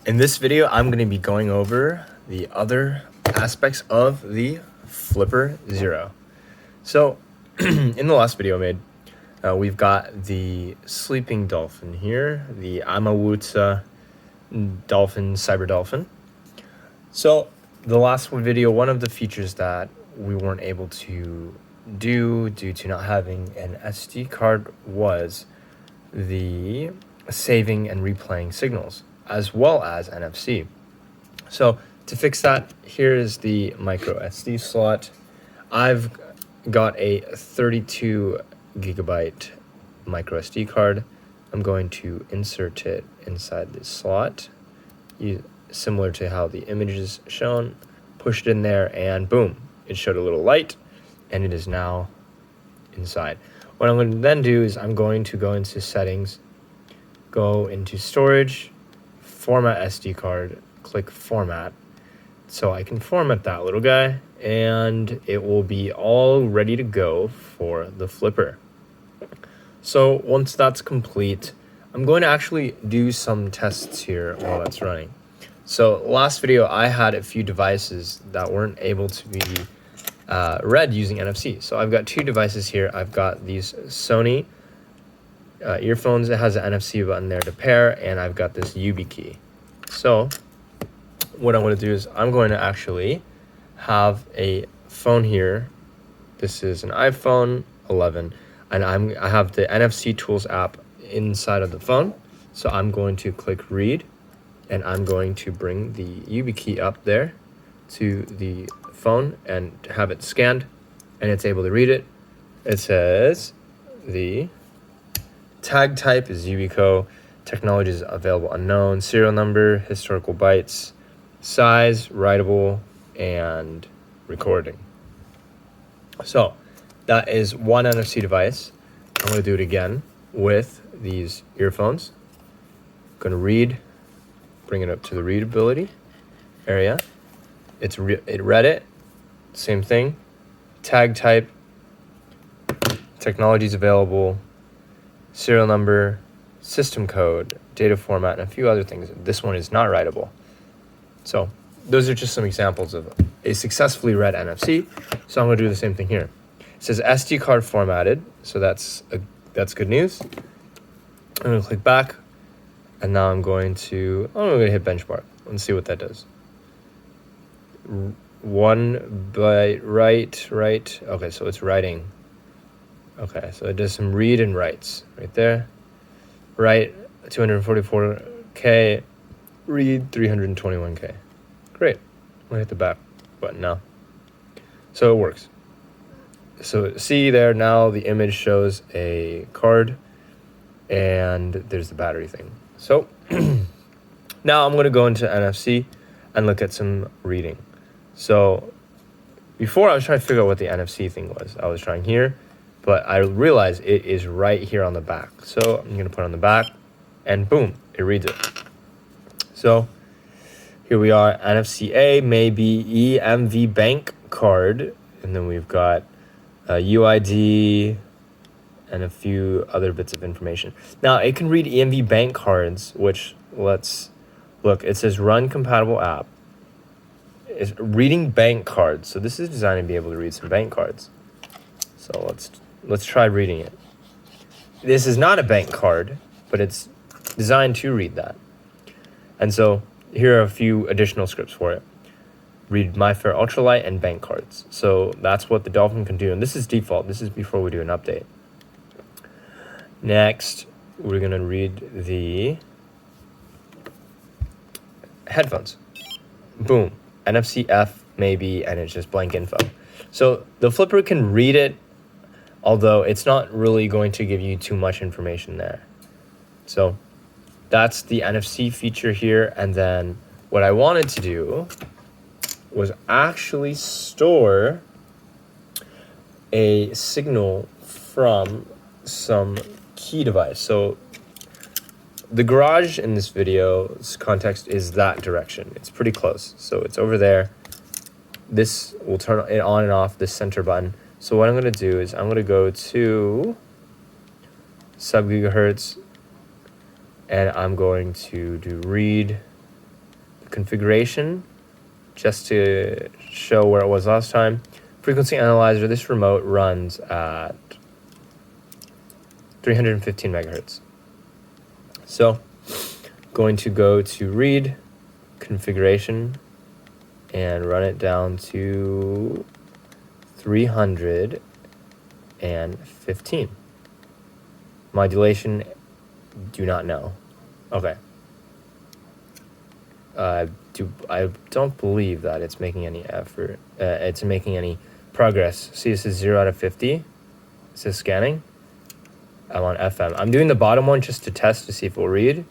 In this video, I'm going to be going over the other aspects of the Flipper Zero. So, in the last video I made, we've got the sleeping dolphin here, the Amawutsa dolphin, cyber dolphin. So, the last video, one of the features that we weren't able to do due to not having an SD card was the saving and replaying signals, as well as NFC. So to fix that, here is the micro SD slot. I've got a 32 gigabyte micro SD card. I'm going to insert it inside this slot, similar to how the image is shown. Push it in there and boom, it showed a little light and it is now inside. What I'm going to then do is I'm going to go into settings, go into storage, format SD card, click format. So I can format that little guy and it will be all ready to go for the Flipper. So once that's complete, I'm going to actually do some tests here while that's running. So last video, I had a few devices that weren't able to be read using NFC. So I've got two devices here. I've got these Sony earphones. It has an NFC button there to pair, and I've got this YubiKey. So what I'm going to do is I'm going to actually have a phone here. This is an iPhone 11, and I have the NFC Tools app inside of the phone. So I'm going to click read, and I'm going to bring the YubiKey up there to the phone and have it scanned, and it's able to read it. It says the tag type is Yubico, technology is available unknown, serial number, historical bytes, size, writable, and recording. So that is one NFC device. I'm going to do it again with these earphones. I'm going to read, bring it up to the readability area. It read it, same thing, tag type, technology is available, serial number, system code, data format, and a few other things. This one is not writable. So those are just some examples of a successfully read NFC. So I'm going to do the same thing here. It says SD card formatted, so that's good news. I'm going to click back, and now I'm going to hit benchmark. Let's see what that does. 1 byte, right. Okay, so it's writing. Okay, so it does some read and writes right there. Write 244K, read 321K. Great. I'm gonna hit the back button now. So it works. So see there, now the image shows a card and there's the battery thing. So now I'm gonna go into NFC and look at some reading. So before I was trying to figure out what the NFC thing was. I was trying here, but I realized it is right here on the back. So I'm going to put it on the back and boom, it reads it. So here we are, NFC A, maybe EMV bank card. And then we've got UID and a few other bits of information. Now it can read EMV bank cards, which let's look, it says run compatible app. It's reading bank cards. So this is designed to be able to read some bank cards. So let's try reading it. This is not a bank card, but it's designed to read that. And so here are a few additional scripts for it. Read MyFair Ultralight and bank cards. So that's what the Dolphin can do. And this is default. This is before we do an update. Next, we're going to read the headphones. Boom. NFC F maybe, and it's just blank info. So the Flipper can read it, although it's not really going to give you too much information there. So that's the NFC feature here. And then what I wanted to do was actually store a signal from some key device. So the garage in this video's context is that direction. It's pretty close. So it's over there. This will turn it on and off, this center button. So what I'm going to do is I'm going to go to Sub GHz and I'm going to do read configuration, just to show where it was last time. Frequency analyzer, this remote runs at 315 megahertz. So, going to go to read configuration and run it down to 315. Modulation, do not know. Okay. I don't believe that it's making any effort. It's making any progress. See, this is 0 out of 50. It says scanning. I'm on FM. I'm doing the bottom one just to test to see if it will read.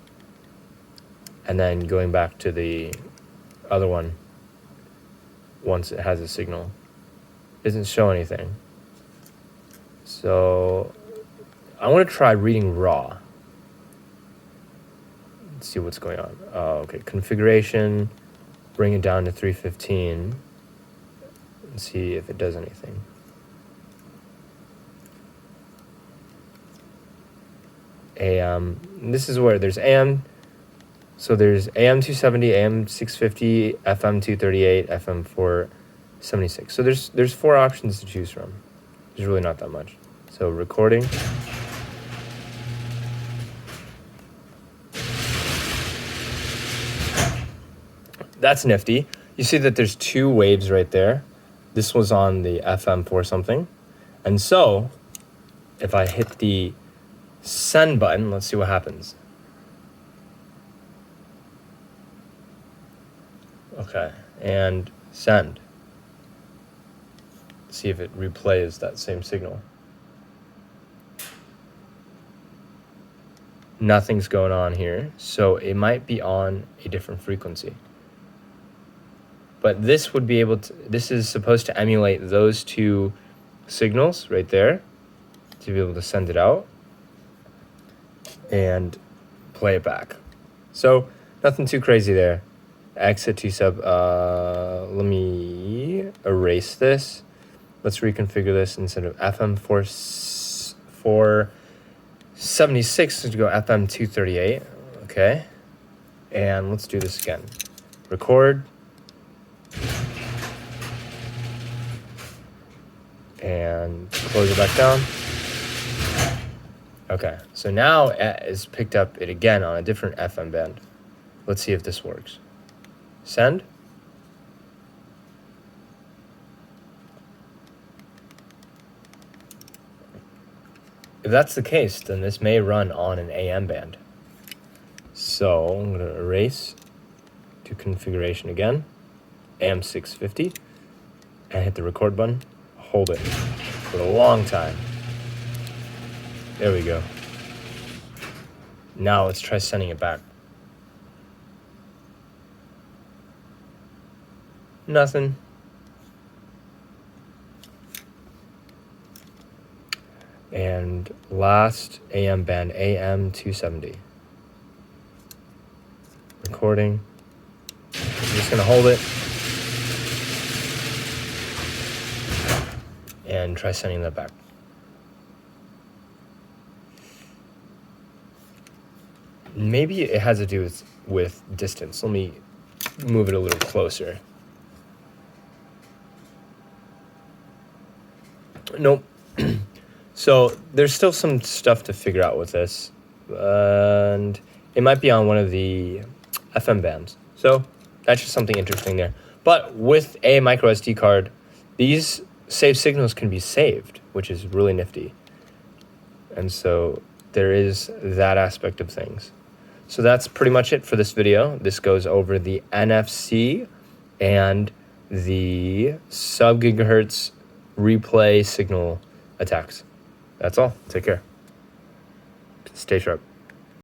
And then going back to the other one once it has a signal. It doesn't show anything. So I want to try reading raw. Let's see what's going on. Oh, okay. Configuration. Bring it down to 315. And see if it does anything. AM. This is where there's AM. So there's AM 270, AM 650, FM 238, FM 476. So there's 4 options to choose from. There's really not that much. So recording. That's nifty. You see that there's 2 waves right there. This was on the FM 4 something. And so if I hit the send button, let's see what happens. Okay, and send. See if it replays that same signal. Nothing's going on here, so it might be on a different frequency. But this would be able to, this is supposed to emulate those 2 signals right there to be able to send it out and play it back. So nothing too crazy there. Exit to sub. Let me erase this. Let's reconfigure this. Instead of FM 476 to go FM 238. Okay, and let's do this again. Record. And close it back down. Okay, so now it's picked up it again on a different FM band. Let's see if this works. Send. If that's the case, then this may run on an AM band. So I'm going to erase to configuration again, AM 650, and hit the record button. Hold it for a long time. There we go. Now let's try sending it back. Nothing. And last AM band, AM 270. Recording. I'm just gonna hold it and try sending that back. Maybe it has to do with distance. Let me move it a little closer. Nope. So there's still some stuff to figure out with this, and it might be on one of the FM bands. So that's just something interesting there. But with a micro SD card, these saved signals can be saved, which is really nifty. And so there is that aspect of things. So that's pretty much it for this video. This goes over the NFC and the sub gigahertz replay signal attacks. That's all. Take care. Stay sharp.